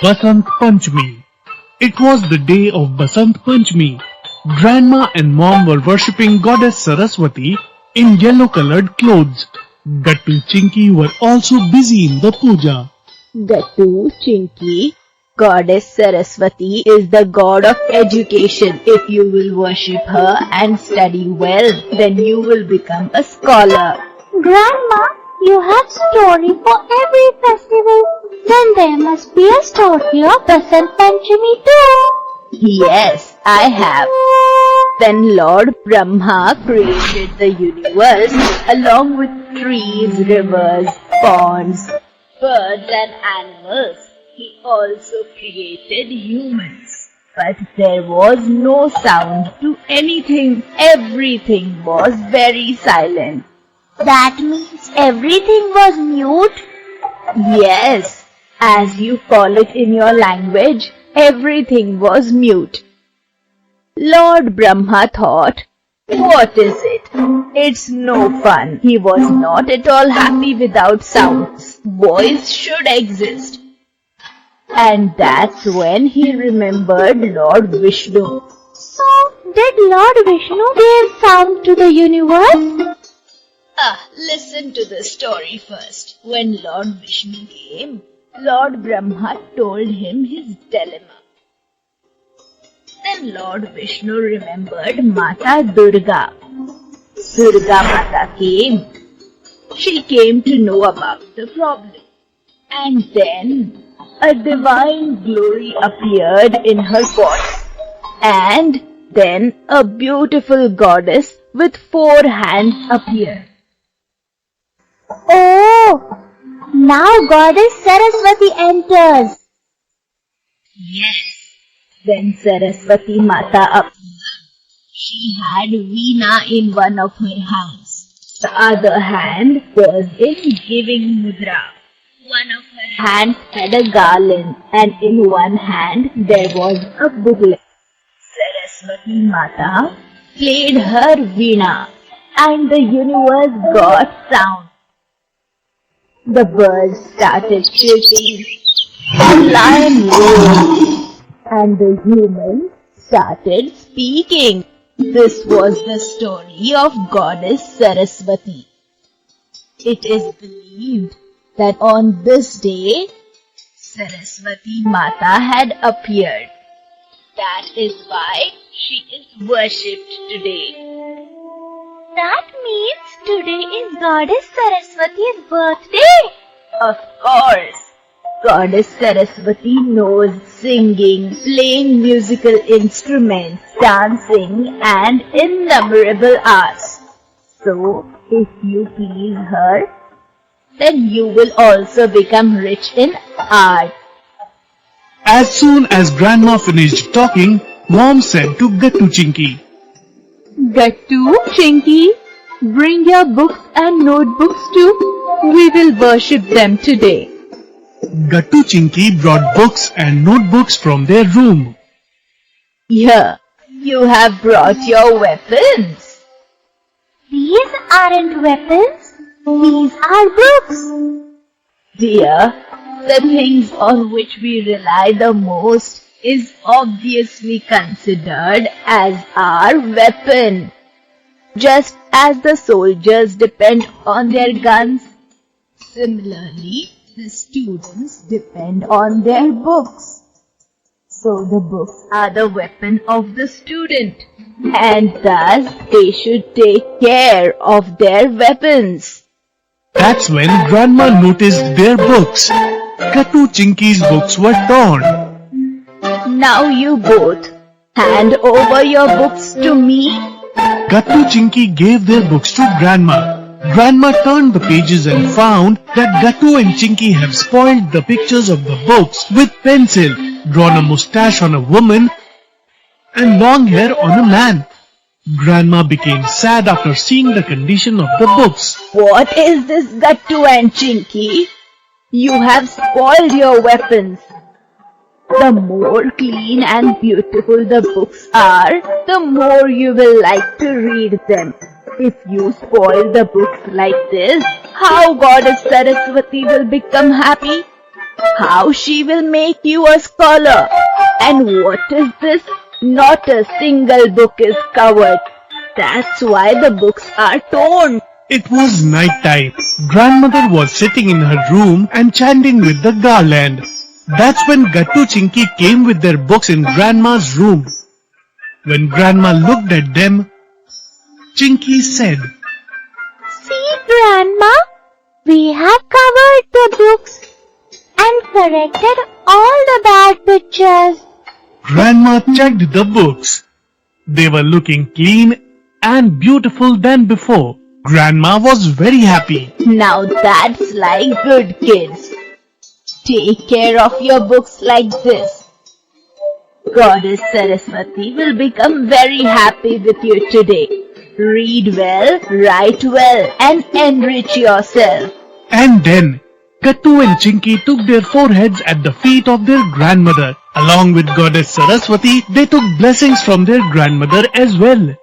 Basant Panchmi. It was the day of Basant Panchmi. Grandma and mom were worshipping goddess Saraswati in yellow-colored clothes. Gattu Chinky were also busy in the puja. Gattu, Chinky, Goddess Saraswati is the god of education. If you will worship her and study well, then you will become a scholar. Grandma, you have story for every festival. Then there must be a story of Basant Panchami too. Yes, I have. Then Lord Brahma created the universe along with trees, rivers, ponds, birds and animals. He also created humans. But there was no sound to anything. Everything was very silent. That means everything was mute? Yes, as you call it in your language, everything was mute. Lord Brahma thought, what is it? It's no fun. He was not at all happy without sounds. Voice should exist. And that's when he remembered Lord Vishnu. So, did Lord Vishnu give sound to the universe? Listen to the story first. When Lord Vishnu came, Lord Brahma told him his dilemma. Then Lord Vishnu remembered Mata Durga. Durga Mata came. She came to know about the problem. And then a divine glory appeared in her body. And then a beautiful goddess with 4 hands appeared. Oh, now Goddess Saraswati enters. Yes. Then Saraswati Mata appeared. She had Veena in one of her hands. The other hand was in giving mudra. One of her hands had a garland and in one hand there was a booklet. Saraswati Mata played her Veena and the universe got sound. The birds started chirping, the lion roared, and the humans started speaking. This was the story of Goddess Saraswati. It is believed that on this day, Saraswati Mata had appeared. That is why she is worshipped today. That means today is Goddess Saraswati's birthday. Of course, Goddess Saraswati knows singing, playing musical instruments, dancing and innumerable arts. So, if you please her, then you will also become rich in art. As soon as Grandma finished talking, Mom said to Gattu Chinky, Gattu, Chinky, bring your books and notebooks too. We will worship them today. Gattu Chinky brought books and notebooks from their room. Here, you have brought your weapons. These aren't weapons. These are books. Dear, the things on which we rely the most is obviously considered as our weapon. Just as the soldiers depend on their guns, similarly, the students depend on their books. So the books are the weapon of the student, and thus they should take care of their weapons. That's when Grandma noticed their books. Gattu Chinky's books were torn. Now you both hand over your books to me. Gattu Chinky gave their books to Grandma. Grandma turned the pages and found that Gattu and Chinky have spoiled the pictures of the books with pencil, drawn a moustache on a woman and long hair on a man. Grandma became sad after seeing the condition of the books. What is this, Gattu and Chinky? You have spoiled your weapons. The more clean and beautiful the books are, the more you will like to read them. If you spoil the books like this, how Goddess Saraswati will become happy? how she will make you a scholar. And what is this? Not a single book is covered. That's why the books are torn. It was night time. Grandmother was sitting in her room and chanting with the garland. That's when Gattu Chinky came with their books in Grandma's room. When Grandma looked at them, Chinky said, See, Grandma, we have covered the books and corrected all the bad pictures. Grandma checked the books. They were looking clean and beautiful than before. Grandma was very happy. Now that's like good kids. Take care of your books like this. Goddess Saraswati will become very happy with you today. Read well, write well, and enrich yourself. And then, Gattu and Chinky took their foreheads at the feet of their grandmother. Along with Goddess Saraswati, they took blessings from their grandmother as well.